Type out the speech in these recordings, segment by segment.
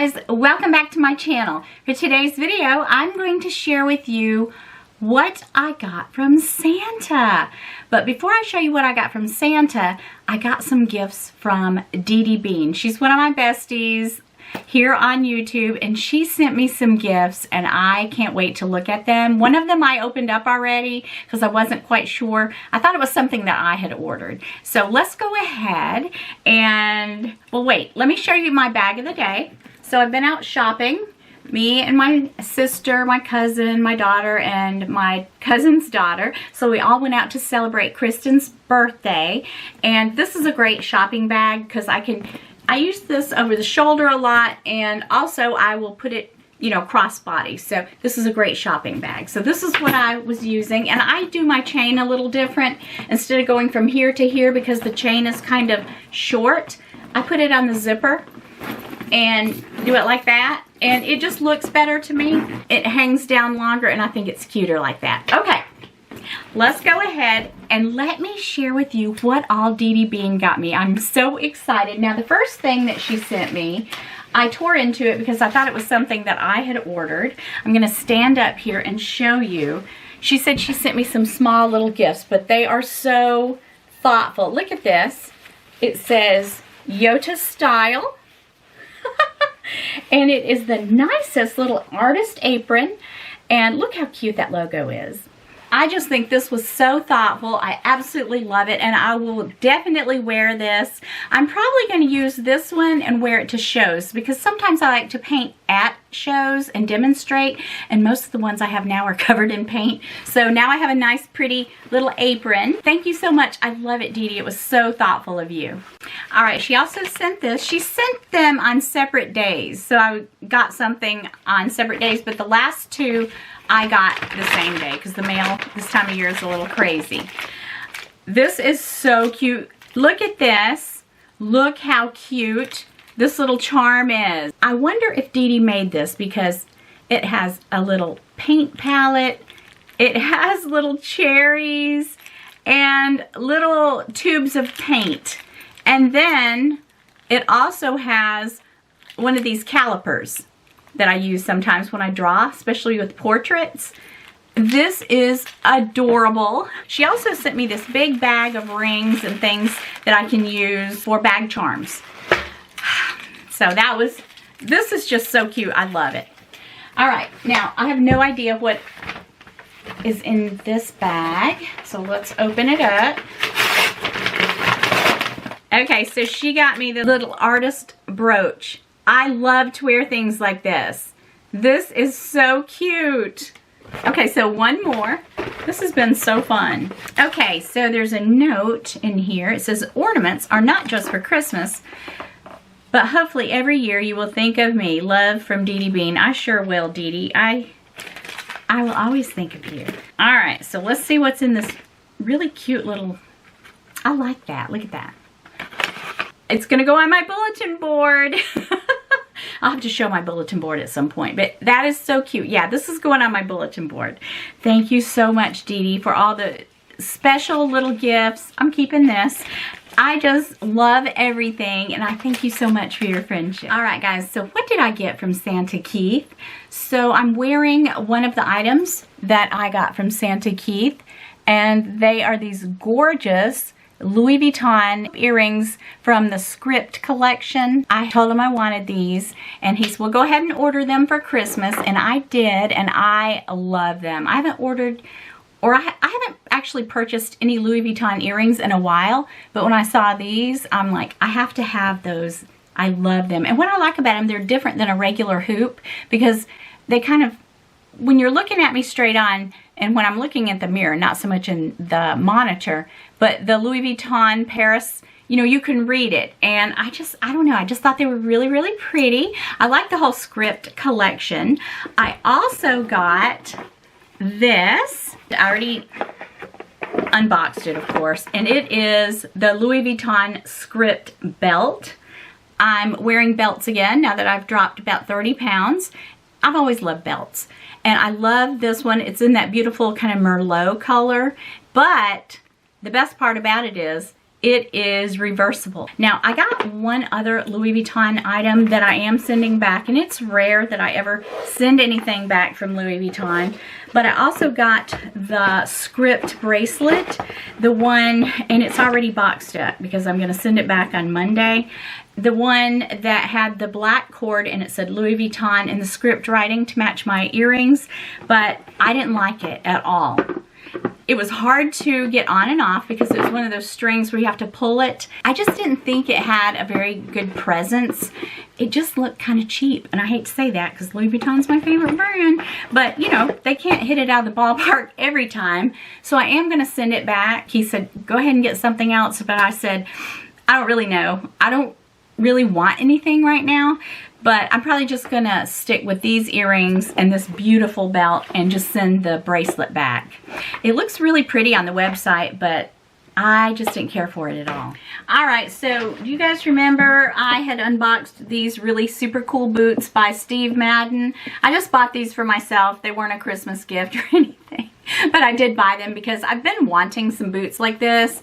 guys, welcome back to my channel. For today's video, I'm going to share with you what I got from Santa. But before I show you what I got from Santa, I got some gifts from Dee Bean. She's one of my besties here on YouTube, and she sent me some gifts and I can't wait to look at them. One of them I opened up already because I wasn't quite sure. I thought it was something that I had ordered. So let's go ahead and, well, wait, let me show you my bag of the day. So I've been out shopping. Me and my sister, my cousin, my daughter, and my cousin's daughter. So we all went out to celebrate Kristen's birthday. And this is a great shopping bag because I use this over the shoulder a lot, and also I will put it, you know, crossbody. So this is a great shopping bag. So this is what I was using, and I do my chain a little different. Instead of going from here to here because the chain is kind of short, I put it on the zipper and do it like that, and it just looks better to me. It hangs down longer, and I think it's cuter like that. Okay. Let's go ahead and let me share with you what all Dee Bean got me. I'm so excited. Now, the first thing that she sent me, I tore into it because I thought it was something that I had ordered. I'm going to stand up here and show you. She said she sent me some small little gifts, but they are so thoughtful. Look at this. It says YotaStyle. And it is the nicest little artist apron. And look how cute that logo is. I just think this was so thoughtful. I absolutely love it, and I will definitely wear this. I'm probably going to use this one and wear it to shows because sometimes I like to paint at shows and demonstrate, and most of the ones I have now are covered in paint. So now I have a nice pretty little apron. Thank you so much. I love it, Dee. It was so thoughtful of you. All right, she also sent this. She sent them on separate days. So I got something on separate days, but the last two I got the same day because the mail this time of year is a little crazy. This is so cute. Look at this. Look how cute this little charm is. I wonder if Dee made this because it has a little paint palette. It has little cherries and little tubes of paint. And then it also has one of these calipers that I use sometimes when I draw, especially with portraits. This is adorable. She also sent me this big bag of rings and things that I can use for bag charms. So this is just so cute. I love it. All right, now I have no idea what is in this bag, so let's open it up. Okay, so she got me the little artist brooch. I love to wear things like this. This is so cute. Okay, so one more. This has been so fun. Okay, so there's a note in here. It says, ornaments are not just for Christmas, but hopefully every year you will think of me. Love from Dee Bean. I sure will, Dee. I will always think of you. All right, so let's see what's in this really cute little, I like that. Look at that. It's gonna go on my bulletin board. I'll have to show my bulletin board at some point, but that is so cute. Yeah, this is going on my bulletin board. Thank you so much, Dee, for all the special little gifts. I'm keeping this. I just love everything, and I thank you so much for your friendship. All right, guys, so what did I get from Santa Keith? So I'm wearing one of the items that I got from Santa Keith, and they are these gorgeous Louis Vuitton earrings from the Script collection. I told him I wanted these, and he said, well, go ahead and order them for Christmas, and I did, and I love them. I haven't ordered, or I haven't actually purchased any Louis Vuitton earrings in a while, but when I saw these, I'm like, I have to have those. I love them. And what I like about them, they're different than a regular hoop because they kind of, when you're looking at me straight on, and when I'm looking at the mirror, not so much in the monitor, but the Louis Vuitton Paris, you know, you can read it. And I don't know, I just thought they were really, really pretty. I like the whole Script collection. I also got this. I already unboxed it, of course, and it is the Louis Vuitton Script belt. I'm wearing belts again now that I've dropped about 30 pounds. I've always loved belts. And I love this one. It's in that beautiful kind of Merlot color. But the best part about it is it is reversible. Now, I got one other Louis Vuitton item that I am sending back, and it's rare that I ever send anything back from Louis Vuitton. But I also got the script bracelet, the one, and it's already boxed up because I'm gonna send it back on Monday. The one that had the black cord and it said Louis Vuitton and the script writing to match my earrings, but I didn't like it at all. It was hard to get on and off because it was one of those strings where you have to pull it. I just didn't think it had a very good presence. It just looked kind of cheap, and I hate to say that because Louis Vuitton's my favorite brand, but you know, they can't hit it out of the ballpark every time. So I am gonna send it back. He said, go ahead and get something else, but I said, I don't really know. I don't really want anything right now, but I'm probably just gonna stick with these earrings and this beautiful belt and just send the bracelet back. It looks really pretty on the website, but I just didn't care for it at all. All right, so do you guys remember I had unboxed these really super cool boots by Steve Madden? I just bought these for myself. They weren't a Christmas gift or anything, but I did buy them because I've been wanting some boots like this,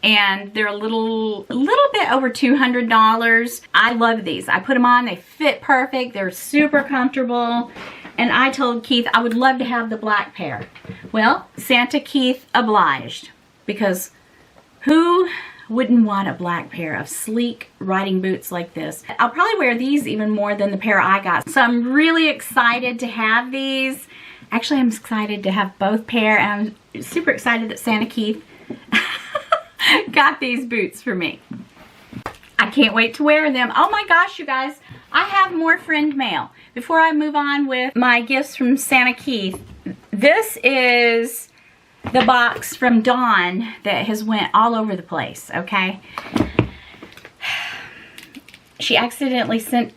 and they're a little bit over $200. I love these. I put them on, they fit perfect, they're super comfortable, and I told Keith I would love to have the black pair. Well, Santa Keith obliged, because who wouldn't want a black pair of sleek riding boots like this? I'll probably wear these even more than the pair I got. So I'm really excited to have these. Actually, I'm excited to have both pair, and I'm super excited that Santa Keith got these boots for me. I can't wait to wear them. Oh my gosh, you guys, I have more friend mail. Before I move on with my gifts from Santa Keith, this is the box from Dawn that has went all over the place, okay? She accidentally sent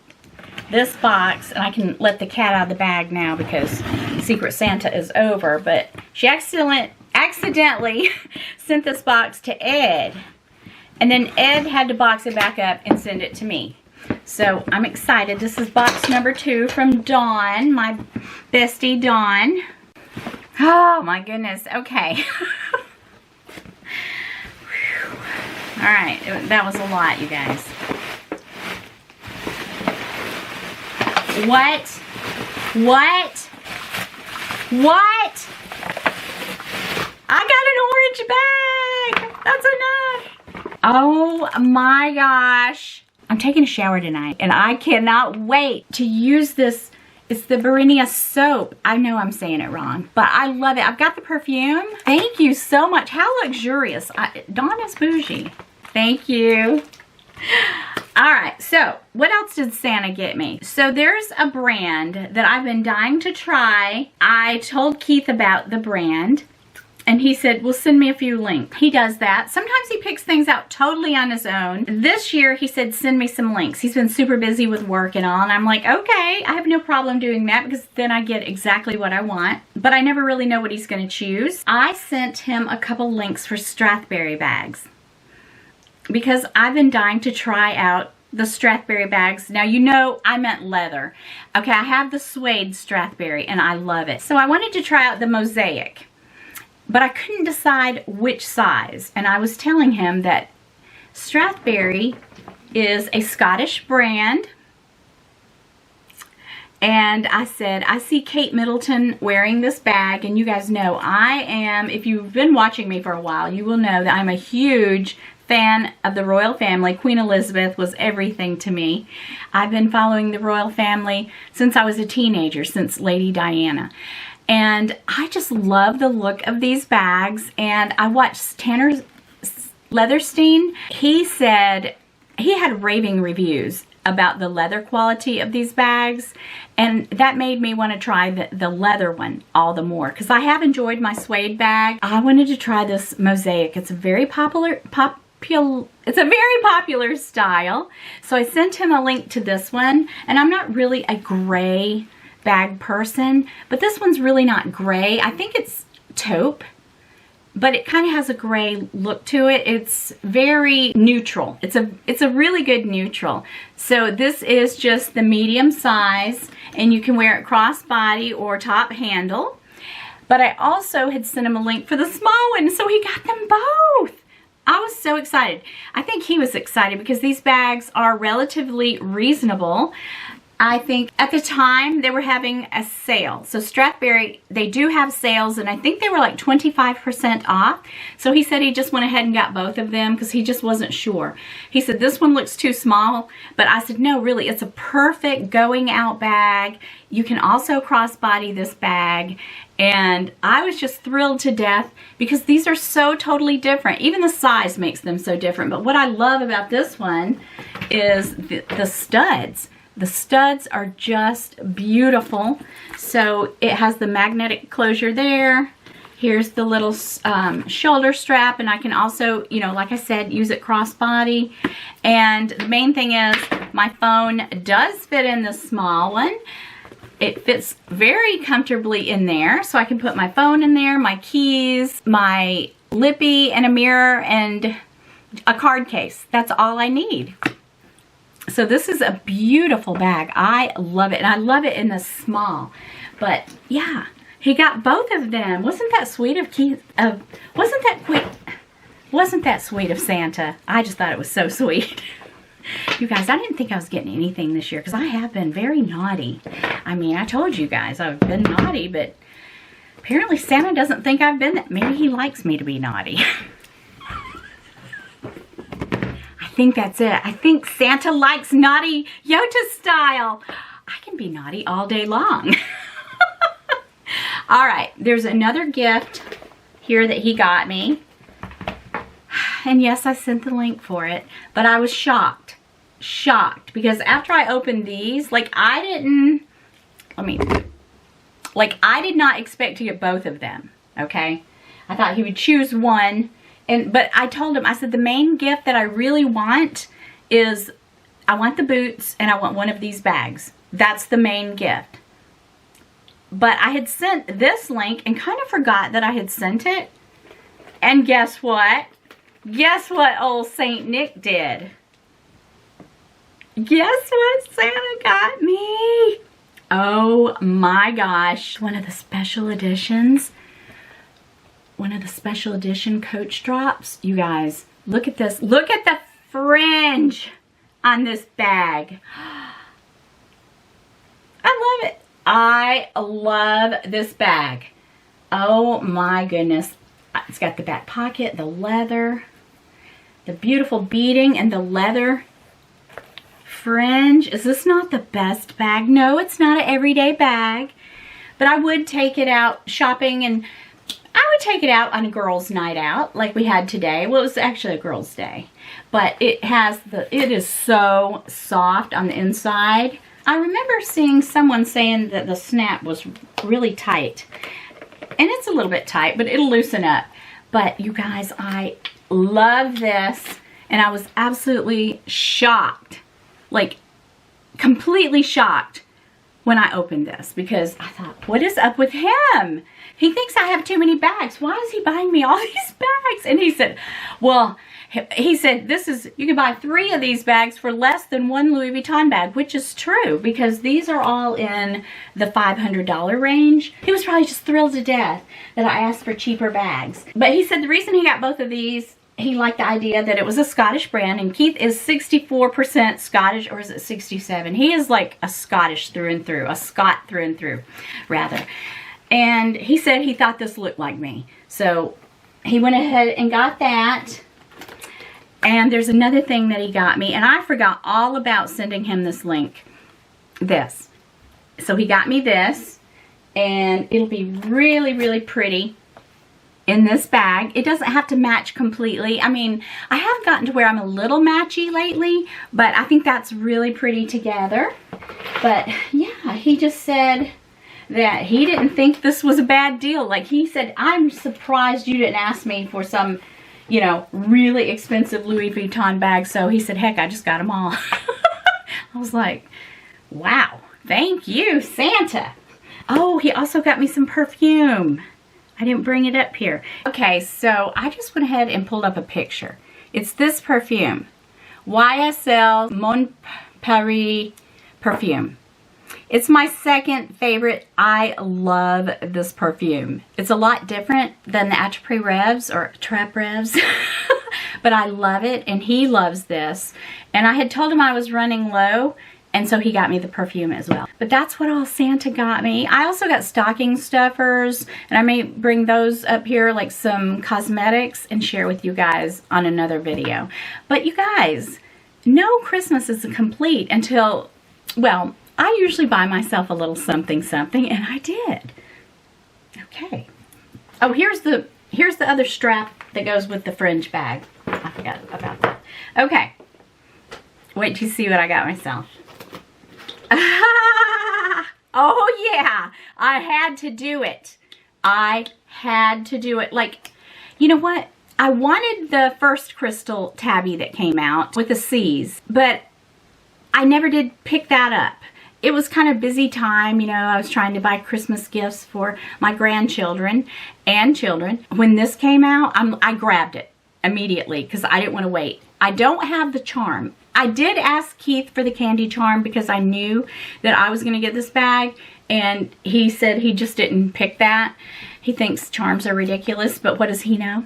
this box, and I can let the cat out of the bag now because Secret Santa is over, but she accidentally sent this box to Ed, and then Ed had to box it back up and send it to me. So I'm excited. This is box number 2 from Dawn, my bestie Dawn. Oh my goodness, okay. All right, that was a lot, you guys. What? I got an orange bag. That's enough. Oh my gosh. I'm taking a shower tonight, and I cannot wait to use this. It's the Barinia soap. I know I'm saying it wrong, but I love it. I've got the perfume. Thank you so much. How luxurious. Dawn is bougie. Thank you. All right, so what else did Santa get me? So there's a brand that I've been dying to try. I told Keith about the brand, and he said, well, send me a few links. He does that. Sometimes he picks things out totally on his own. This year, he said, send me some links. He's been super busy with work and all, and I'm like, okay, I have no problem doing that because then I get exactly what I want, but I never really know what he's gonna choose. I sent him a couple links for Strathberry bags because I've been dying to try out the Strathberry bags. Now, you know I meant leather. Okay, I have the suede Strathberry, and I love it. So I wanted to try out the mosaic, but I couldn't decide which size. And I was telling him that Strathberry is a Scottish brand. And I said, I see Kate Middleton wearing this bag, and you guys know I am, if you've been watching me for a while, you will know that I'm a huge fan of the royal family. Queen Elizabeth was everything to me. I've been following the royal family since I was a teenager, since Lady Diana. And I just love the look of these bags. And I watched Tanner Leatherstein. He said he had raving reviews about the leather quality of these bags, and that made me want to try the leather one all the more, because I have enjoyed my suede bag. I wanted to try this mosaic. It's a very popular style. So I sent him a link to this one, and I'm not really a gray bag person, but this one's really not gray. I think it's taupe, but it kind of has a gray look to it. It's very neutral. It's a really good neutral. So this is just the medium size, and you can wear it crossbody or top handle. But I also had sent him a link for the small one, so he got them both. I was so excited. I think he was excited because these bags are relatively reasonable. I think at the time they were having a sale. So Strathberry, they do have sales, and I think they were like 25% off. So he said he just went ahead and got both of them because he just wasn't sure. He said, this one looks too small, but I said, no, really, it's a perfect going out bag. You can also crossbody this bag. And I was just thrilled to death because these are so totally different. Even the size makes them so different. But what I love about this one is the studs. The studs are just beautiful. So it has the magnetic closure there. Here's the little shoulder strap, and I can also, you know, like I said, use it crossbody. And the main thing is my phone does fit in the small one. It fits very comfortably in there, so I can put my phone in there, my keys, my lippy, and a mirror, and a card case. That's all I need. So this is a beautiful bag. I love it, and I love it in the small. But yeah, he got both of them. Wasn't that sweet of Keith? Wasn't that sweet of Santa? I just thought it was so sweet. You guys, I didn't think I was getting anything this year because I have been very naughty. I mean, I told you guys I've been naughty, but apparently Santa doesn't think I've been that. Maybe he likes me to be naughty. I think that's it. I think Santa likes naughty YotaStyle. I can be naughty all day long. All right, there's another gift here that he got me. And yes, I sent the link for it, but I was shocked because after I opened these, like I did not expect to get both of them, okay? I thought he would choose one. But I told him, I said, the main gift that I really want is, I want the boots and I want one of these bags. That's the main gift. But I had sent this link and kind of forgot that I had sent it. And guess what? Guess what old Saint Nick did? Guess what Santa got me? Oh my gosh. One of the special editions. One of the special edition Coach drops. You guys, look at this. Look at the fringe on this bag. I love it. I love this bag. Oh my goodness. It's got the back pocket, the leather, the beautiful beading, and the leather fringe. Is this not the best bag? No, it's not an everyday bag, but I would take it out shopping, and I would take it out on a girls' night out like we had today. Well, it was actually a girls' day, but it is so soft on the inside. I remember seeing someone saying that the snap was really tight, and it's a little bit tight, but it'll loosen up. But you guys, I love this, and I was absolutely shocked, like completely shocked when I opened this, because I thought, what is up with him? He thinks I have too many bags. Why is he buying me all these bags? And he said, well, he said, you can buy 3 of these bags for less than 1 Louis Vuitton bag, which is true because these are all in the $500 range. He was probably just thrilled to death that I asked for cheaper bags. But he said the reason he got both of these, he liked the idea that it was a Scottish brand, and Keith is 64% Scottish, or is it 67? He is like a Scottish through and through, a Scot through and through, rather. And he said he thought this looked like me. So he went ahead and got that. And there's another thing that he got me, and I forgot all about sending him this link. This. So he got me this, and it'll be really, really pretty in this bag. It doesn't have to match completely. I mean, I have gotten to where I'm a little matchy lately, but I think that's really pretty together. But yeah, he just said that he didn't think this was a bad deal. Like he said, I'm surprised you didn't ask me for some, you know, really expensive Louis Vuitton bag. So he said, heck, I just got them all. I was like, wow, thank you, Santa. Oh, he also got me some perfume. I didn't bring it up here. Okay, so I just went ahead and pulled up a picture. It's this perfume, YSL Mon Paris perfume. It's my second favorite. I love this perfume. It's a lot different than the Attrapé Revs or Trap Revs. but I love it, and he loves this. And I had told him I was running low, and so he got me the perfume as well. But that's what all Santa got me. I also got stocking stuffers, and I may bring those up here, like some cosmetics, and share with you guys on another video. But you guys, no Christmas is complete until, well, I usually buy myself a little something something, and I did. Okay. Oh, here's the other strap that goes with the fringe bag. I forgot about that. Okay. Wait till you see what I got myself. Oh yeah, I had to do it. I had to do it. Like, you know what? I wanted the first crystal tabby that came out with the C's, but I never did pick that up. It was kind of busy time, you know. I was trying to buy Christmas gifts for my grandchildren and children. When this came out, I grabbed it immediately because I didn't want to wait. I don't have the charm. I did ask Keith for the candy charm because I knew that I was going to get this bag, and he said he just didn't pick that. He thinks charms are ridiculous, but what does he know?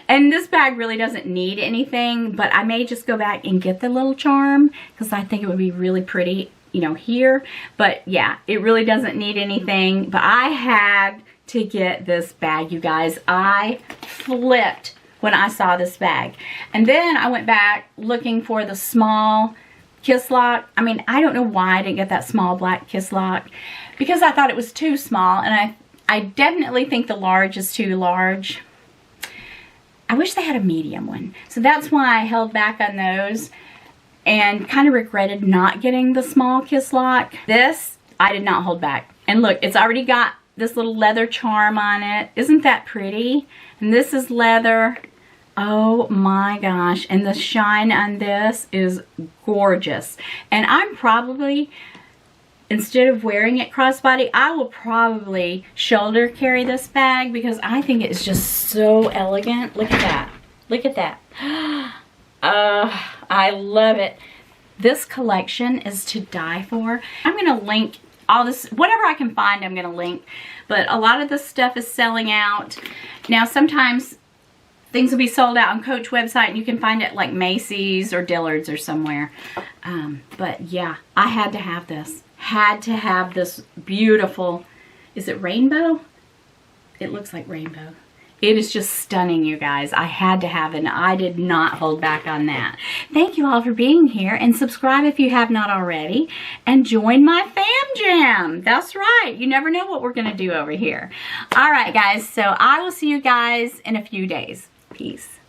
And this bag really doesn't need anything, but I may just go back and get the little charm because I think it would be really pretty, you know, here. But yeah, it really doesn't need anything, but I had to get this bag, you guys. I flipped when I saw this bag. And then I went back looking for the small kiss lock. I mean, I don't know why I didn't get that small black kiss lock, because I thought it was too small, and I definitely think the large is too large. I wish they had a medium one. So that's why I held back on those and kind of regretted not getting the small kiss lock. This, I did not hold back. And look, it's already got this little leather charm on it. Isn't that pretty? And this is leather. Oh my gosh. And the shine on this is gorgeous. And I'm probably, instead of wearing it crossbody, I will probably shoulder carry this bag because I think it's just so elegant. Look at that. Look at that. I love it. This collection is to die for. I'm going to link all this, whatever I can find, I'm going to link. But a lot of this stuff is selling out. Now, sometimes things will be sold out on Coach website, and you can find it like Macy's or Dillard's or somewhere. But yeah, I had to have this. Had to have this beautiful, is it rainbow? It looks like rainbow. It is just stunning, you guys. I had to have it, and I did not hold back on that. Thank you all for being here, and subscribe if you have not already, and join my fam jam. That's right. You never know what we're going to do over here. All right, guys, so I will see you guys in a few days. Peace.